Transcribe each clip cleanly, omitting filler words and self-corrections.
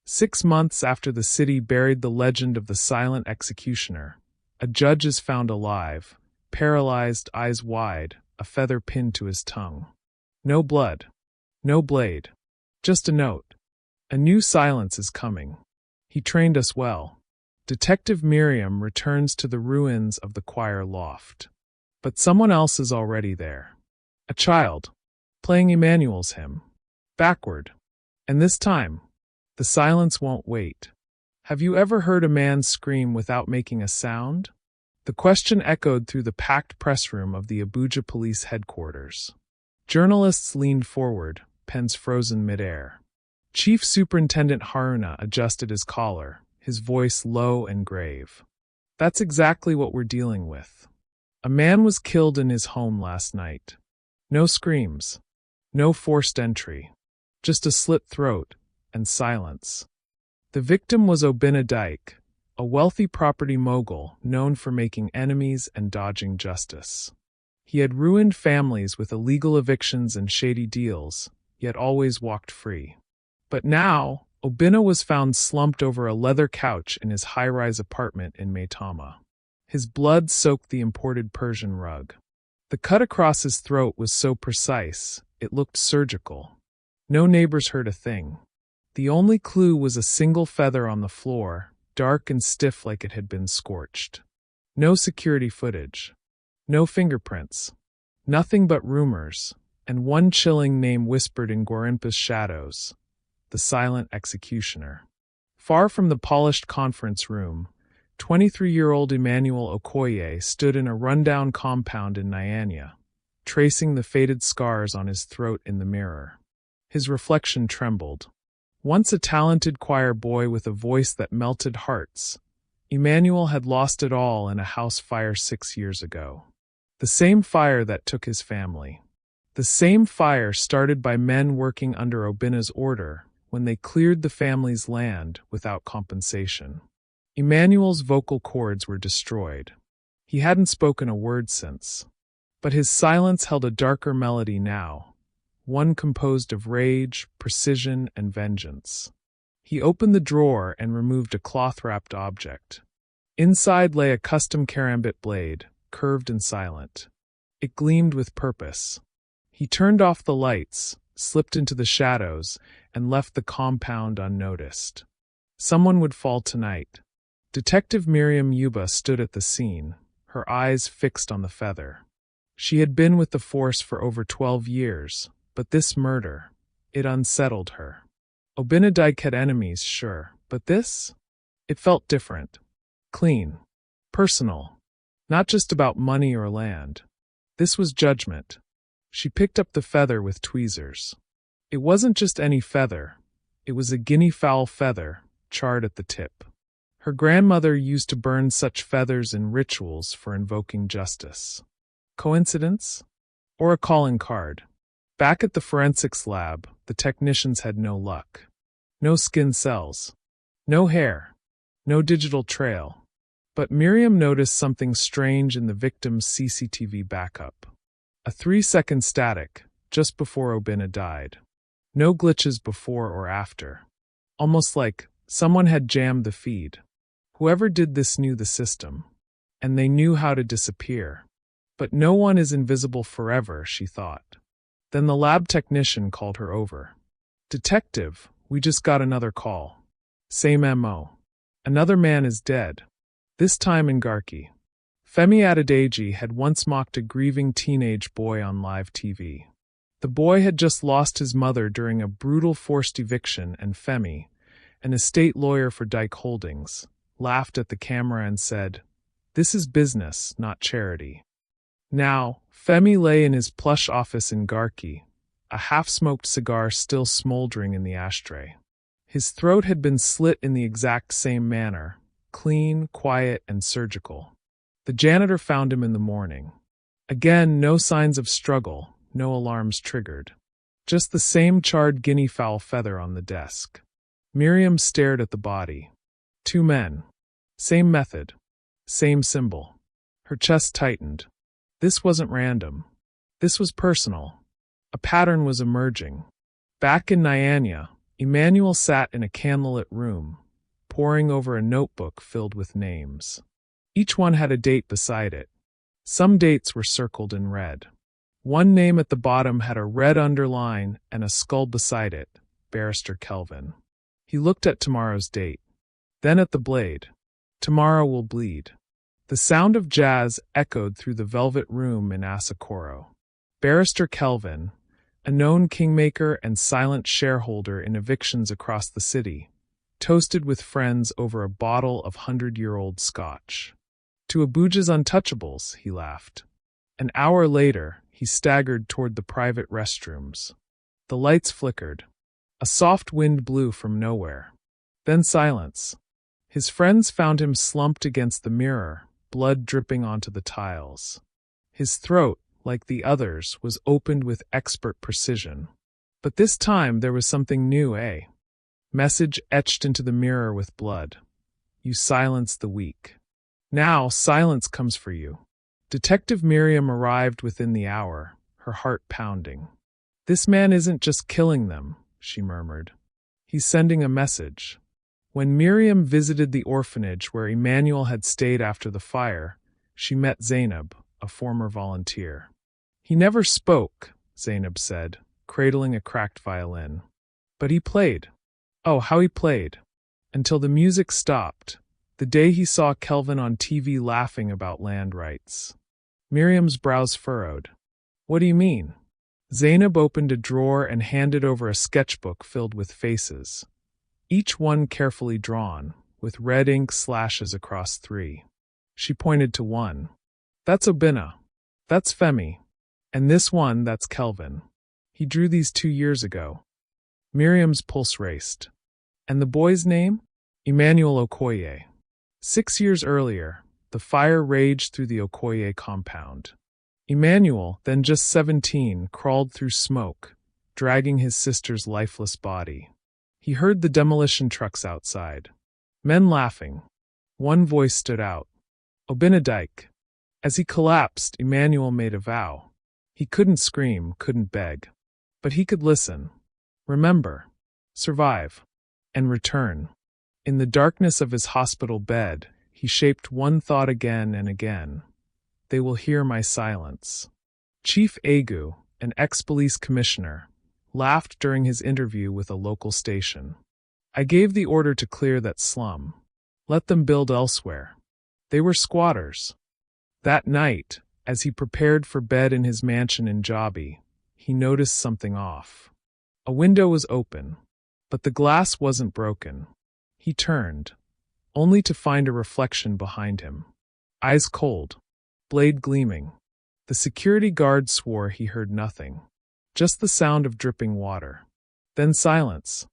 6 months after the city buried the legend of the silent executioner, a judge is found alive, paralyzed, eyes wide, a feather pinned to his tongue. No blood. No blade. Just a note. A new silence is coming. He trained us well. Detective Miriam returns to the ruins of the choir loft. But someone else is already there. A child, playing Emmanuel's hymn. Backward. And this time, the silence won't wait. Have you ever heard a man scream without making a sound? The question echoed through the packed press room of the Abuja police headquarters. Journalists leaned forward, pens frozen midair. Chief Superintendent Haruna adjusted his collar, his voice low and grave. That's exactly what we're dealing with. A man was killed in his home last night. No screams. No forced entry. Just a slit throat and silence. The victim was Dyke, a wealthy property mogul known for making enemies and dodging justice. He had ruined families with illegal evictions and shady deals, yet always walked free. But now, Obinna was found slumped over a leather couch in his high-rise apartment in Maitama. His blood soaked the imported Persian rug. The cut across his throat was so precise, it looked surgical. No neighbors heard a thing. The only clue was a single feather on the floor, dark and stiff like it had been scorched. No security footage. No fingerprints. Nothing but rumors, and one chilling name whispered in Gwarinpa's shadows: the silent executioner. Far from the polished conference room, 23-year-old Emmanuel Okoye stood in a rundown compound in Nyanya, tracing the faded scars on his throat in the mirror. His reflection trembled. Once a talented choir boy with a voice that melted hearts, Emmanuel had lost it all in a house fire 6 years ago. The same fire that took his family. The same fire started by men working under Obinna's order when they cleared the family's land without compensation. Emmanuel's vocal cords were destroyed. He hadn't spoken a word since. But his silence held a darker melody now, one composed of rage, precision, and vengeance. He opened the drawer and removed a cloth-wrapped object. Inside lay a custom karambit blade, curved and silent. It gleamed with purpose. He turned off the lights, slipped into the shadows, and left the compound unnoticed. Someone would fall tonight. Detective Miriam Yuba stood at the scene, her eyes fixed on the feather. She had been with the force for over 12 years, but this murder, it unsettled her. Obinna Dyke had enemies, sure, but this? It felt different. Clean. Personal. Not just about money or land. This was judgment. She picked up the feather with tweezers. It wasn't just any feather. It was a guinea fowl feather, charred at the tip. Her grandmother used to burn such feathers in rituals for invoking justice. Coincidence? Or a calling card? Back at the forensics lab, the technicians had no luck. No skin cells. No hair. No digital trail. But Miriam noticed something strange in the victim's CCTV backup. A 3-second static, just before Obinna died. No glitches before or after. Almost like someone had jammed the feed. Whoever did this knew the system. And they knew how to disappear. But no one is invisible forever, she thought. Then the lab technician called her over. Detective, we just got another call. Same MO. Another man is dead. This time in Garki. Femi Adedeji had once mocked a grieving teenage boy on live TV. The boy had just lost his mother during a brutal forced eviction, and Femi, an estate lawyer for Dyke Holdings, laughed at the camera and said, "This is business, not charity." Now, Femi lay in his plush office in Garki, a half-smoked cigar still smoldering in the ashtray. His throat had been slit in the exact same manner, clean, quiet, and surgical. The janitor found him in the morning. Again, no signs of struggle, no alarms triggered. Just the same charred guinea fowl feather on the desk. Miriam stared at the body. 2 men. Same method. Same symbol. Her chest tightened. This wasn't random. This was personal. A pattern was emerging. Back in Nyanya, Emmanuel sat in a candlelit room, poring over a notebook filled with names. Each one had a date beside it. Some dates were circled in red. One name at the bottom had a red underline and a skull beside it, Barrister Kelvin. He looked at tomorrow's date. Then at the blade. Tomorrow will bleed. The sound of jazz echoed through the velvet room in Asakoro. Barrister Kelvin, a known kingmaker and silent shareholder in evictions across the city, toasted with friends over a bottle of 100-year-old scotch. To Abuja's untouchables, he laughed. An hour later, he staggered toward the private restrooms. The lights flickered. A soft wind blew from nowhere. Then silence. His friends found him slumped against the mirror, blood dripping onto the tiles. His throat, like the others, was opened with expert precision. But this time there was something new, Message etched into the mirror with blood. You silence the weak. Now silence comes for you. Detective Miriam arrived within the hour, her heart pounding. This man isn't just killing them, she murmured. He's sending a message. When Miriam visited the orphanage where Emmanuel had stayed after the fire, she met Zainab, a former volunteer. He never spoke, Zainab said, cradling a cracked violin. But he played. Oh, how he played. Until the music stopped, the day he saw Kelvin on TV laughing about land rights. Miriam's brows furrowed. What do you mean? Zainab opened a drawer and handed over a sketchbook filled with faces, each one carefully drawn, with red ink slashes across 3. She pointed to one. That's Obinna. That's Femi. And this one, that's Kelvin. He drew these 2 years ago. Miriam's pulse raced. And the boy's name? Emmanuel Okoye. 6 years earlier, the fire raged through the Okoye compound. Emmanuel, then just 17, crawled through smoke, dragging his sister's lifeless body. He heard the demolition trucks outside. Men laughing. One voice stood out. Obinadike. As he collapsed, Emmanuel made a vow. He couldn't scream, couldn't beg. But he could listen. Remember. Survive. And return. In the darkness of his hospital bed, he shaped one thought again and again. They will hear my silence. Chief Agu, an ex-police commissioner, laughed during his interview with a local station. I gave the order to clear that slum. Let them build elsewhere. They were squatters. That night, as he prepared for bed in his mansion in Jabi, he noticed something off. A window was open, but the glass wasn't broken. He turned, only to find a reflection behind him. Eyes cold, blade gleaming. The security guard swore he heard nothing, just the sound of dripping water. Then silence.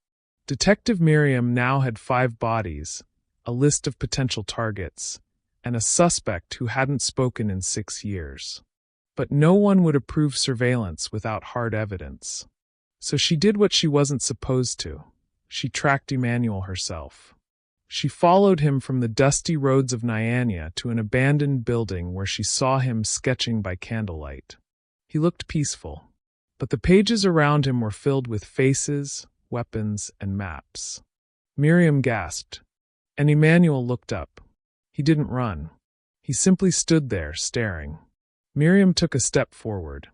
Detective Miriam now had 5 bodies, a list of potential targets, and a suspect who hadn't spoken in 6 years. But no one would approve surveillance without hard evidence. So she did what she wasn't supposed to. She tracked Emmanuel herself. She followed him from the dusty roads of Nyanya to an abandoned building where she saw him sketching by candlelight. He looked peaceful, but the pages around him were filled with faces, weapons, and maps. Miriam gasped, and Emmanuel looked up. He didn't run. He simply stood there, staring. Miriam took a step forward.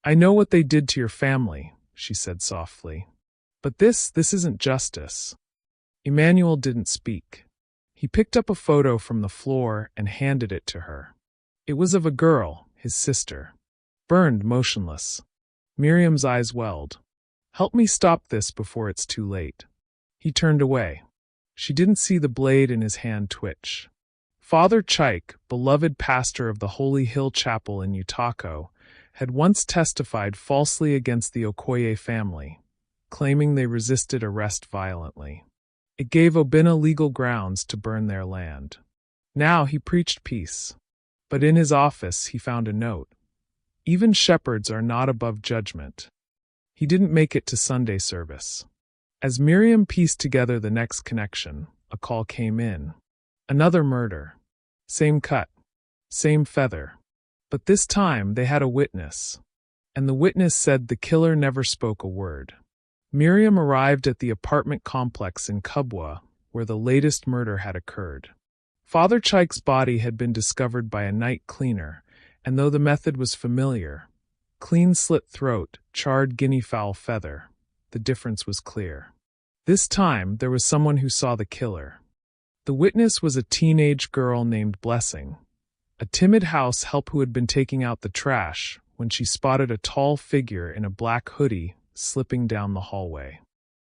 I know what they did to your family, she said softly. But this isn't justice. Emmanuel didn't speak. He picked up a photo from the floor and handed it to her. It was of a girl, his sister, burned motionless. Miriam's eyes welled. Help me stop this before it's too late. He turned away. She didn't see the blade in his hand twitch. Father Chaik, beloved pastor of the Holy Hill Chapel in Utako, had once testified falsely against the Okoye family, claiming they resisted arrest violently. It gave Obinna legal grounds to burn their land. Now he preached peace. But in his office he found a note. Even shepherds are not above judgment. He didn't make it to Sunday service. As Miriam pieced together the next connection, a call came in. Another murder. Same cut. Same feather. But this time they had a witness. And the witness said the killer never spoke a word. Miriam arrived at the apartment complex in Kubwa, where the latest murder had occurred. Father Chike's body had been discovered by a night cleaner, and though the method was familiar, clean slit throat, charred guinea fowl feather, the difference was clear. This time, there was someone who saw the killer. The witness was a teenage girl named Blessing, a timid house help who had been taking out the trash when she spotted a tall figure in a black hoodie slipping down the hallway.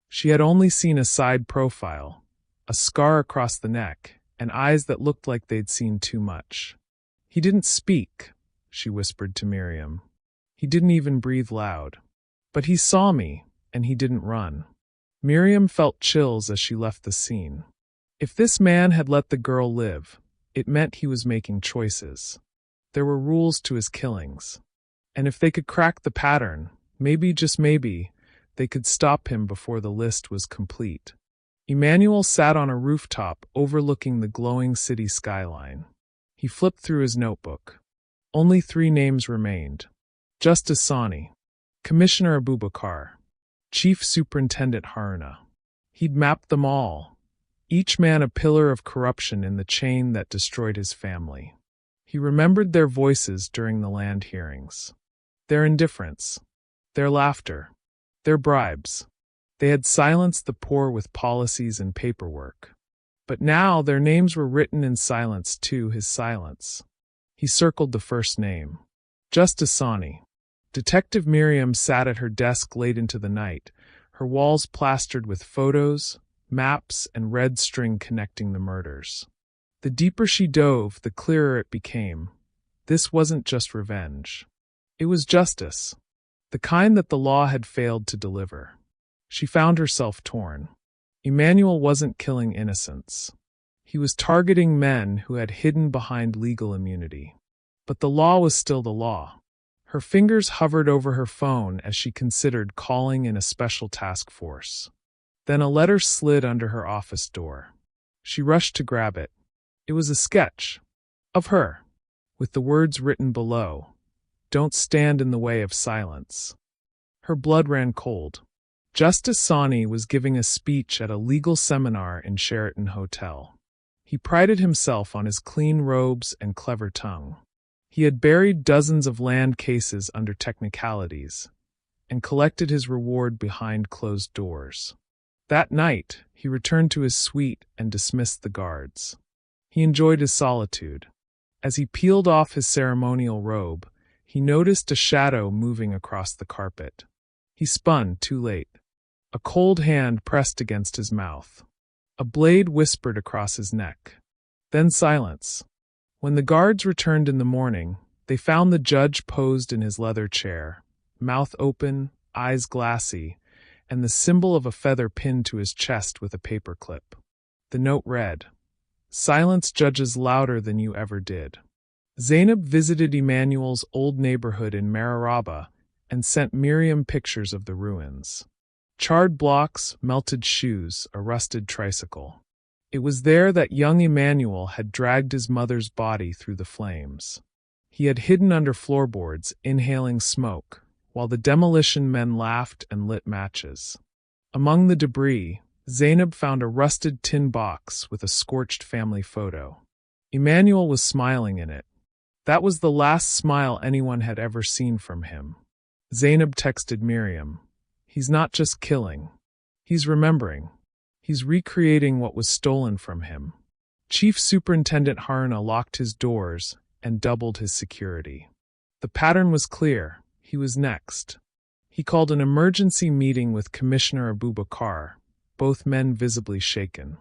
She had only seen a side profile, a scar across the neck, and eyes that looked like they'd seen too much. "He didn't speak," she whispered to Miriam. "He didn't even breathe loud. But he saw me, and he didn't run." Miriam felt chills as she left the scene. If this man had let the girl live, it meant he was making choices. There were rules to his killings. And if they could crack the pattern, maybe, just maybe, they could stop him before the list was complete. Emmanuel sat on a rooftop overlooking the glowing city skyline. He flipped through his notebook. Only 3 names remained. Justice Sani, Commissioner Abubakar, Chief Superintendent Haruna. He'd mapped them all, each man a pillar of corruption in the chain that destroyed his family. He remembered their voices during the land hearings. Their indifference, their laughter, their bribes. They had silenced the poor with policies and paperwork. But now their names were written in silence too, his silence. He circled the first name. Justice Sani. Detective Miriam sat at her desk late into the night, her walls plastered with photos, maps, and red string connecting the murders. The deeper she dove, the clearer it became. This wasn't just revenge. It was justice, the kind that the law had failed to deliver. She found herself torn. Emmanuel wasn't killing innocents. He was targeting men who had hidden behind legal immunity. But the law was still the law. Her fingers hovered over her phone as she considered calling in a special task force. Then a letter slid under her office door. She rushed to grab it. It was a sketch of her, with the words written below, "Don't stand in the way of silence." Her blood ran cold. Justice Sani was giving a speech at a legal seminar in Sheraton Hotel. He prided himself on his clean robes and clever tongue. He had buried dozens of land cases under technicalities and collected his reward behind closed doors. That night, he returned to his suite and dismissed the guards. He enjoyed his solitude. As he peeled off his ceremonial robe, he noticed a shadow moving across the carpet. He spun, too late. A cold hand pressed against his mouth. A blade whispered across his neck. Then silence. When the guards returned in the morning, they found the judge posed in his leather chair, mouth open, eyes glassy, and the symbol of a feather pinned to his chest with a paperclip. The note read, "Silence judges louder than you ever did." Zainab visited Emmanuel's old neighborhood in Mararaba and sent Miriam pictures of the ruins. Charred blocks, melted shoes, a rusted tricycle. It was there that young Emmanuel had dragged his mother's body through the flames. He had hidden under floorboards, inhaling smoke, while the demolition men laughed and lit matches. Among the debris, Zainab found a rusted tin box with a scorched family photo. Emmanuel was smiling in it. That was the last smile anyone had ever seen from him. Zainab texted Miriam, "He's not just killing. He's remembering. He's recreating what was stolen from him." Chief Superintendent Haruna locked his doors and doubled his security. The pattern was clear. He was next. He called an emergency meeting with Commissioner Abubakar, both men visibly shaken.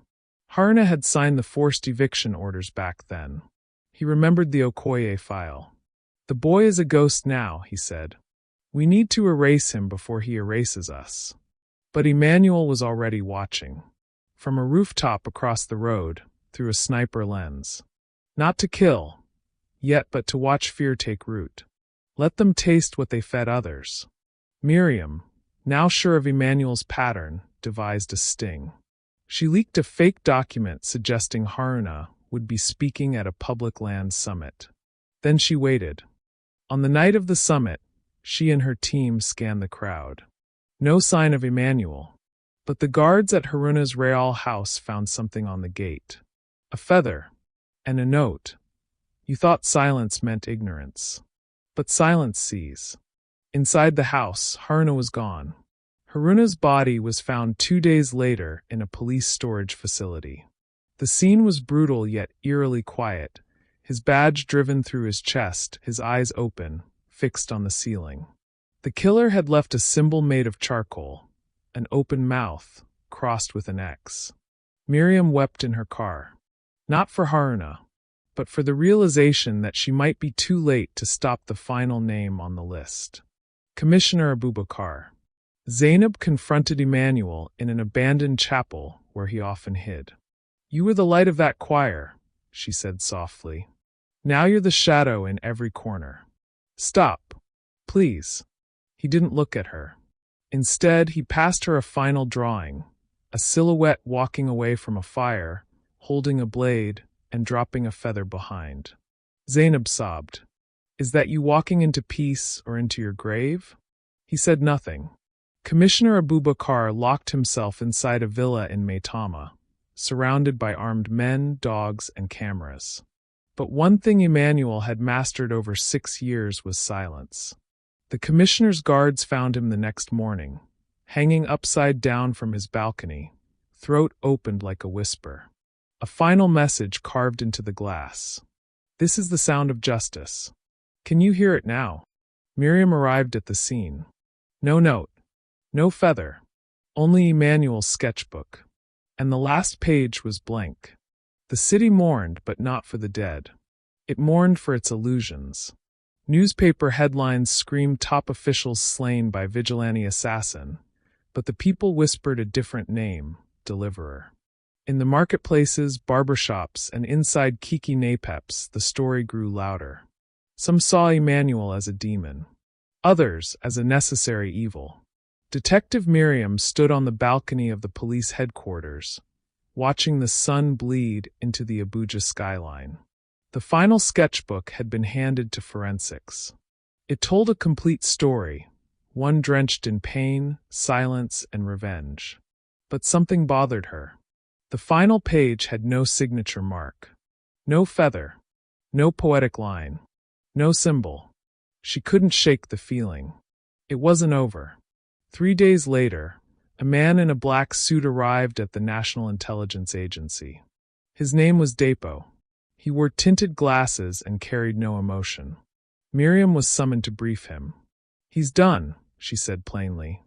Haruna had signed the forced eviction orders back then. He remembered the Okoye file. "The boy is a ghost now," he said. "We need to erase him before he erases us." But Emmanuel was already watching. From a rooftop across the road, through a sniper lens. Not to kill, yet but to watch fear take root. Let them taste what they fed others. Miriam, now sure of Emmanuel's pattern, devised a sting. She leaked a fake document suggesting Haruna would be speaking at a public land summit. Then she waited. On the night of the summit, she and her team scanned the crowd. No sign of Emmanuel. But the guards at Haruna's Real house found something on the gate. A feather. And a note. You thought silence meant ignorance. But silence sees. Inside the house, Haruna was gone. Haruna's body was found 2 days later in a police storage facility. The scene was brutal yet eerily quiet, his badge driven through his chest, his eyes open, fixed on the ceiling. The killer had left a symbol made of charcoal, an open mouth, crossed with an X. Miriam wept in her car. Not for Haruna, but for the realization that she might be too late to stop the final name on the list. Commissioner Abubakar. Zainab confronted Emmanuel in an abandoned chapel where he often hid. You were the light of that choir, she said softly. Now you're the shadow in every corner. Stop, please. He didn't look at her. Instead, he passed her a final drawing, a silhouette walking away from a fire, holding a blade and dropping a feather behind. Zainab sobbed. Is that you walking into peace or into your grave? He said nothing. Commissioner Abubakar locked himself inside a villa in Maitama, surrounded by armed men, dogs, and cameras. But one thing Emmanuel had mastered over 6 years was silence. The commissioner's guards found him the next morning, hanging upside down from his balcony, throat opened like a whisper. A final message carved into the glass. This is the sound of justice. Can you hear it now? Miriam arrived at the scene. No note. No feather. Only Emmanuel's sketchbook. And the last page was blank. The city mourned, but not for the dead. It mourned for its illusions. Newspaper headlines screamed top officials slain by vigilante assassin, but the people whispered a different name, deliverer. In the marketplaces, barbershops, and inside Kiki Napeps, the story grew louder. Some saw Emmanuel as a demon. Others as a necessary evil. Detective Miriam stood on the balcony of the police headquarters, watching the sun bleed into the Abuja skyline. The final sketchbook had been handed to forensics. It told a complete story, one drenched in pain, silence, and revenge. But something bothered her. The final page had no signature mark. No feather. No poetic line. No symbol. She couldn't shake the feeling. It wasn't over. 3 days later, a man in a black suit arrived at the National Intelligence Agency. His name was Depo. He wore tinted glasses and carried no emotion. Miriam was summoned to brief him. He's done, she said plainly.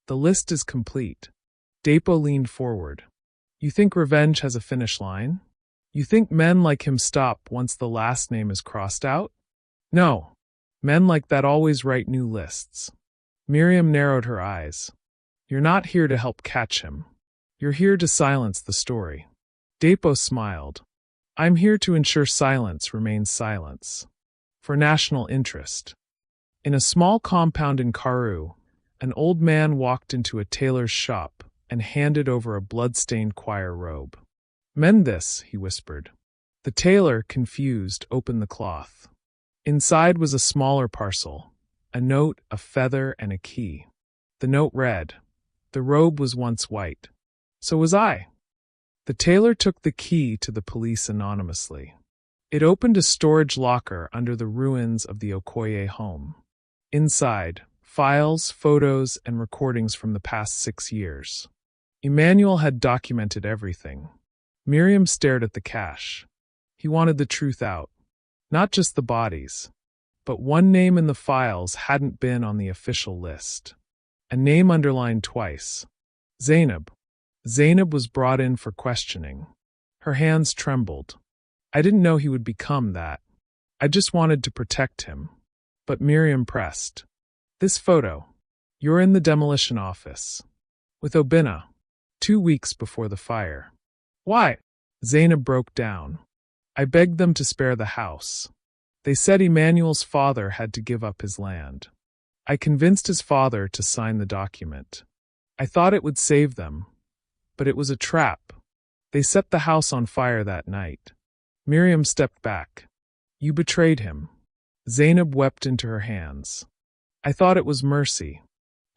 The list is complete. Depo leaned forward. You think revenge has a finish line? You think men like him stop once the last name is crossed out? No. Men like that always write new lists. Miriam narrowed her eyes. You're not here to help catch him. You're here to silence the story. Depo smiled. I'm here to ensure silence remains silence. For national interest. In a small compound in Karu, an old man walked into a tailor's shop and handed over a blood-stained choir robe. Mend this, he whispered. The tailor, confused, opened the cloth. Inside was a smaller parcel, a note, a feather, and a key. The note read, The robe was once white. So was I. The tailor took the key to the police anonymously. It opened a storage locker under the ruins of the Okoye home. Inside, files, photos, and recordings from the past 6 years. Emmanuel had documented everything. Miriam stared at the cache. He wanted the truth out. Not just the bodies. But one name in the files hadn't been on the official list. A name underlined twice. Zainab. Zainab was brought in for questioning. Her hands trembled. I didn't know he would become that. I just wanted to protect him. But Miriam pressed. This photo. You're in the demolition office. With Obinna. 2 weeks before the fire. Why? Zainab broke down. I begged them to spare the house. They said Emmanuel's father had to give up his land. I convinced his father to sign the document. I thought it would save them. But it was a trap. They set the house on fire that night. Miriam stepped back. You betrayed him. Zainab wept into her hands. I thought it was mercy.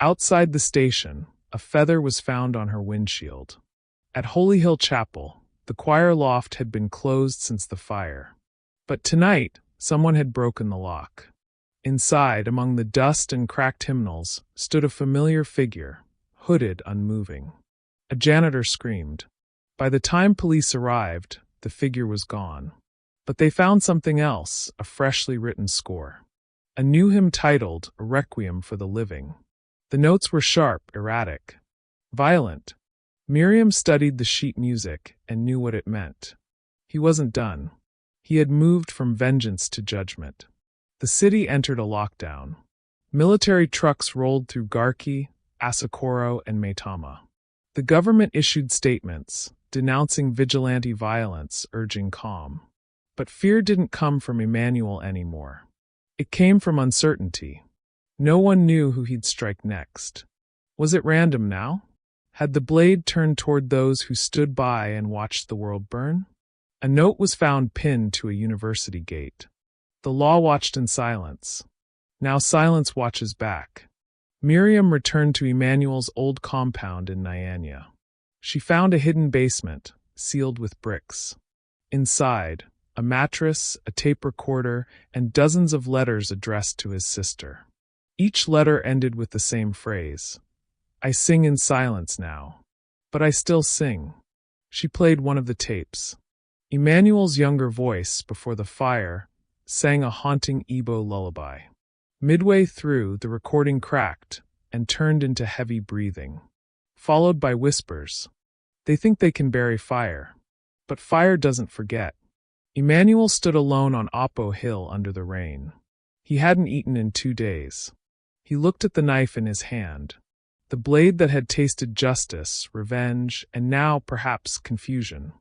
Outside the station, a feather was found on her windshield. At Holy Hill Chapel, the choir loft had been closed since the fire. But tonight, someone had broken the lock. Inside, among the dust and cracked hymnals, stood a familiar figure, hooded, unmoving. A janitor screamed. By the time police arrived, the figure was gone. But they found something else, a freshly written score. A new hymn titled A Requiem for the Living. The notes were sharp, erratic, violent. Miriam studied the sheet music and knew what it meant. He wasn't done. He had moved from vengeance to judgment. The city entered a lockdown. Military trucks rolled through Garki, Asokoro, and Maitama. The government issued statements, denouncing vigilante violence, urging calm. But fear didn't come from Emmanuel anymore. It came from uncertainty. No one knew who he'd strike next. Was it random now? Had the blade turned toward those who stood by and watched the world burn? A note was found pinned to a university gate. The law watched in silence. Now silence watches back. Miriam returned to Emmanuel's old compound in Nyanya. She found a hidden basement, sealed with bricks. Inside, a mattress, a tape recorder, and dozens of letters addressed to his sister. Each letter ended with the same phrase. I sing in silence now. But I still sing. She played one of the tapes. Emmanuel's younger voice, before the fire, sang a haunting Igbo lullaby. Midway through, the recording cracked and turned into heavy breathing, followed by whispers. They think they can bury fire, but fire doesn't forget. Emmanuel stood alone on Oppo Hill under the rain. He hadn't eaten in 2 days. He looked at the knife in his hand, the blade that had tasted justice, revenge, and now, perhaps, confusion.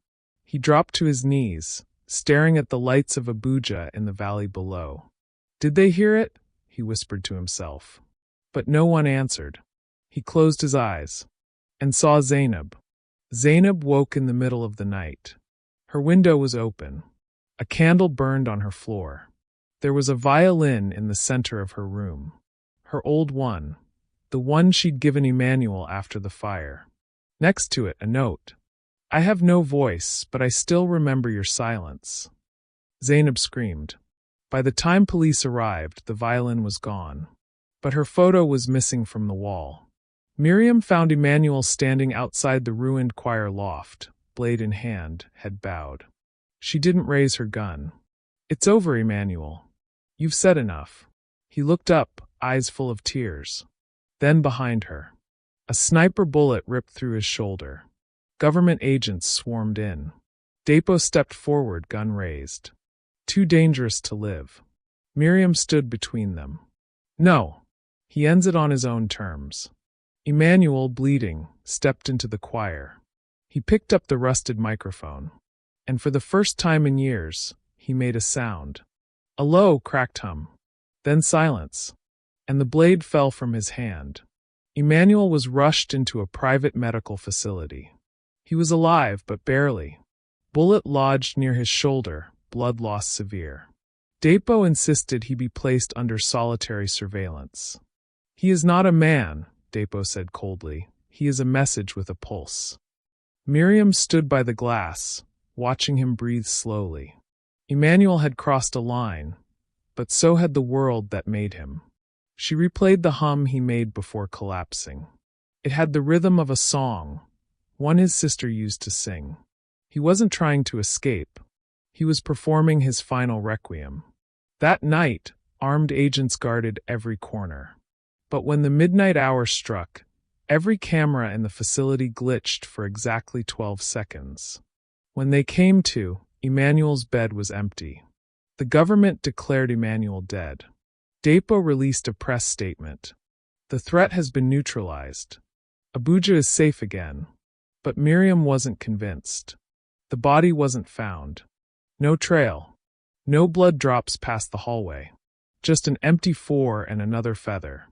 He dropped to his knees, staring at the lights of Abuja in the valley below. Did they hear it? He whispered to himself. But no one answered. He closed his eyes and saw Zainab. Zainab woke in the middle of the night. Her window was open. A candle burned on her floor. There was a violin in the center of her room. Her old one, the one she'd given Emmanuel after the fire. Next to it, a note. I have no voice, but I still remember your silence. Zainab screamed. By the time police arrived, the violin was gone. But her photo was missing from the wall. Miriam found Emmanuel standing outside the ruined choir loft, blade in hand, head bowed. She didn't raise her gun. It's over, Emmanuel. You've said enough. He looked up, eyes full of tears. Then behind her, a sniper bullet ripped through his shoulder. Government agents swarmed in. Depo stepped forward, gun raised. Too dangerous to live. Miriam stood between them. No. He ends it on his own terms. Emmanuel, bleeding, stepped into the choir. He picked up the rusted microphone. And for the first time in years, he made a sound. A low, cracked hum. Then silence. And the blade fell from his hand. Emmanuel was rushed into a private medical facility. He was alive, but barely. Bullet lodged near his shoulder, blood loss severe. Depo insisted he be placed under solitary surveillance. He is not a man, Depo said coldly. He is a message with a pulse. Miriam stood by the glass, watching him breathe slowly. Emmanuel had crossed a line, but so had the world that made him. She replayed the hum he made before collapsing. It had the rhythm of a song, one his sister used to sing. He wasn't trying to escape. He was performing his final requiem. That night, armed agents guarded every corner. But when the midnight hour struck, every camera in the facility glitched for exactly 12 seconds. When they came to, Emmanuel's bed was empty. The government declared Emmanuel dead. Depo released a press statement. The threat has been neutralized. Abuja is safe again. But Miriam wasn't convinced. The body wasn't found. No trail. No blood drops past the hallway. Just an empty 4 and another feather.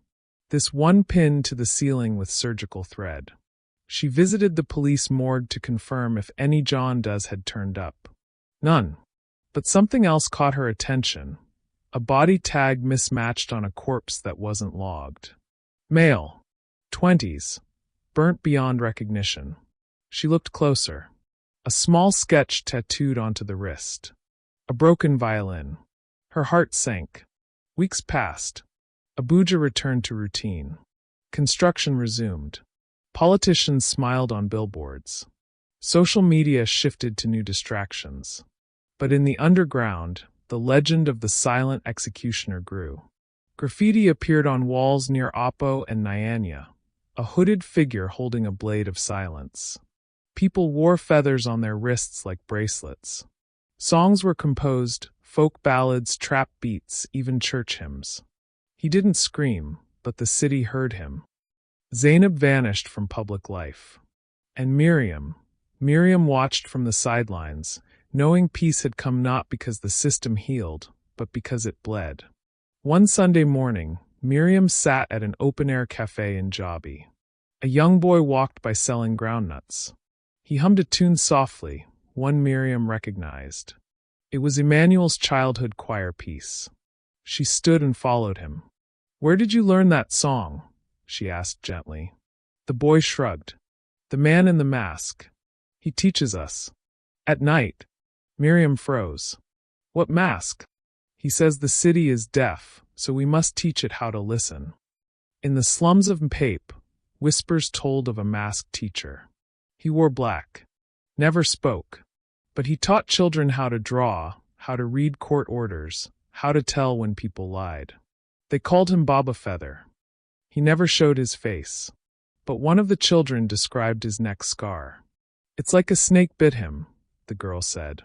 This one pinned to the ceiling with surgical thread. She visited the police morgue to confirm if any John Does had turned up. None. But something else caught her attention. A body tag mismatched on a corpse that wasn't logged. Male. 20s, burnt beyond recognition. She looked closer. A small sketch tattooed onto the wrist. A broken violin. Her heart sank. Weeks passed. Abuja returned to routine. Construction resumed. Politicians smiled on billboards. Social media shifted to new distractions. But in the underground, the legend of the silent executioner grew. Graffiti appeared on walls near Apo and Nyanya, a hooded figure holding a blade of silence. People wore feathers on their wrists like bracelets. Songs were composed, folk ballads, trap beats, even church hymns. He didn't scream, but the city heard him. Zainab vanished from public life. And Miriam watched from the sidelines, knowing peace had come not because the system healed, but because it bled. One Sunday morning, Miriam sat at an open-air cafe in Jabi. A young boy walked by selling groundnuts. He hummed a tune softly, one Miriam recognized. It was Emmanuel's childhood choir piece. She stood and followed him. "Where did you learn that song?" she asked gently. The boy shrugged. "The man in the mask. He teaches us." At night, Miriam froze. "What mask?" "He says the city is deaf, so we must teach it how to listen." In the slums of Mpape, whispers told of a masked teacher. He wore black, never spoke, but he taught children how to draw, how to read court orders, how to tell when people lied. They called him Baba Feather. He never showed his face, but one of the children described his neck scar. "It's like a snake bit him," the girl said.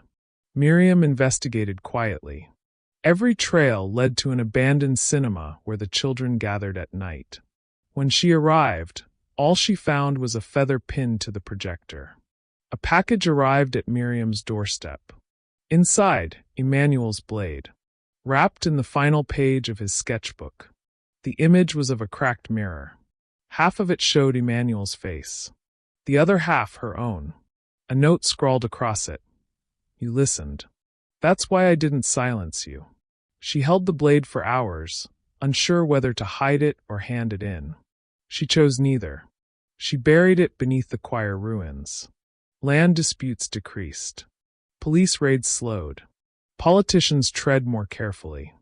Miriam investigated quietly. Every trail led to an abandoned cinema where the children gathered at night. When she arrived, all she found was a feather pinned to the projector. A package arrived at Miriam's doorstep. Inside, Emmanuel's blade, wrapped in the final page of his sketchbook. The image was of a cracked mirror. Half of it showed Emmanuel's face, the other half her own. A note scrawled across it. "You listened. That's why I didn't silence you." She held the blade for hours, unsure whether to hide it or hand it in. She chose neither. She buried it beneath the choir ruins. Land disputes decreased. Police raids slowed. Politicians tread more carefully.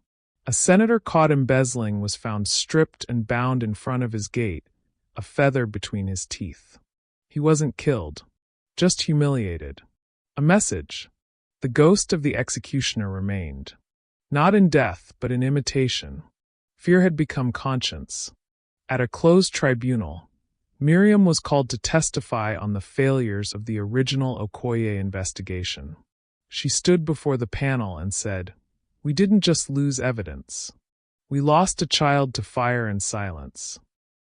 A senator caught embezzling was found stripped and bound in front of his gate, a feather between his teeth. He wasn't killed, just humiliated. A message. The ghost of the executioner remained. Not in death, but in imitation. Fear had become conscience. At a closed tribunal, Miriam was called to testify on the failures of the original Okoye investigation. She stood before the panel and said, "We didn't just lose evidence. We lost a child to fire and silence.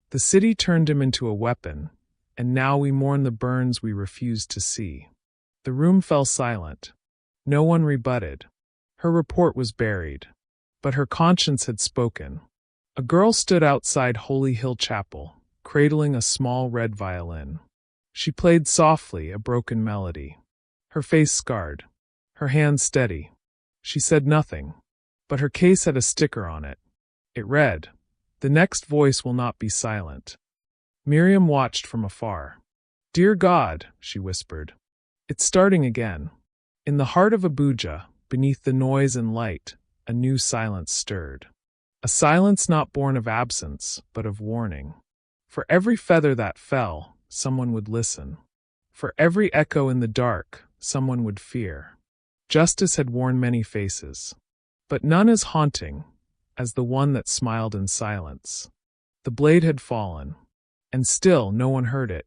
The city turned him into a weapon, and now we mourn the burns we refused to see." The room fell silent. No one rebutted. Her report was buried. But her conscience had spoken. A girl stood outside Holy Hill Chapel, cradling a small red violin. She played softly, a broken melody. Her face scarred. Her hands steady. She said nothing. But her case had a sticker on it. It read, "The next voice will not be silent." Miriam watched from afar. "Dear God," she whispered. "It's starting again." In the heart of Abuja, beneath the noise and light, a new silence stirred. A silence not born of absence, but of warning. For every feather that fell, someone would listen. For every echo in the dark, someone would fear. Justice had worn many faces, but none as haunting as the one that smiled in silence. The blade had fallen, and still no one heard it.